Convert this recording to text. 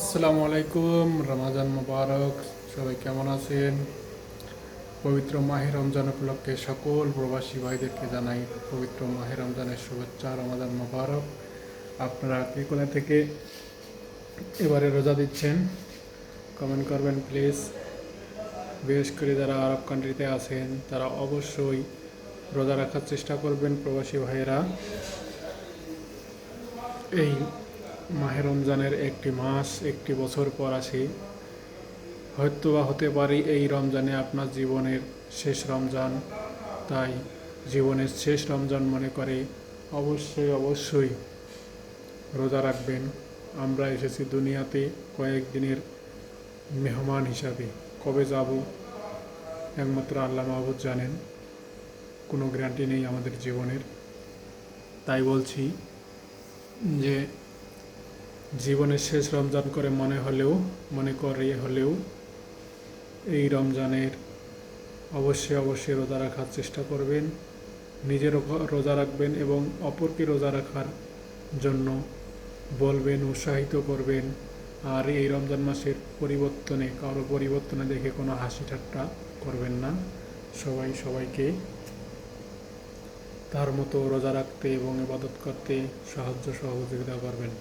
আসসালামু আলাইকুম, রমাজান মোবারক। সবাই কেমন আছেন? পবিত্র মাহে রমজান উপলক্ষে সকল প্রবাসী ভাইদেরকে জানাই পবিত্র মাহে রমজানের শুভেচ্ছা। রমাজান মোবারক। আপনারা কে কোথা থেকে এবারে রোজা দিচ্ছেন কমেন্ট করবেন প্লিজ। বিশেষ করে যারা আরব কান্ট্রিতে আছেন তারা অবশ্যই রোজা রাখার চেষ্টা করবেন। প্রবাসী ভাইয়েরা, এই মাহে রমজানের একটি মাস একটি বছর পর আসে। হয়তো বা হতে পারে এই রমজানে আপনার জীবনের শেষ রমজান। তাই জীবনের শেষ রমজান মনে করে অবশ্যই রোজা রাখবেন। আমরা এসেছি দুনিয়াতে কয়েকদিনের মেহমান হিসাবে। কবে যাব একমাত্র আল্লাহ মাহবুদ জানেন। কোনো গ্যারান্টি নেই আমাদের জীবনের। তাই বলছি যে জীবনের শেষ রমজান করে মনে করে হলেও এই রমজানের অবশ্যই রোজা রাখার চেষ্টা করবেন। নিজেরও রোজা রাখবেন এবং অপরকে রোজা রাখার জন্য বলবেন, উৎসাহিত করবেন। আর এই রমজান মাসের কারো পরিবর্তনে দেখে কোনো হাসি ঠাট্টা করবেন না। সবাইকে তার মতো রোজা রাখতে এবং ইবাদত করতে সহযোগিতা করবেন।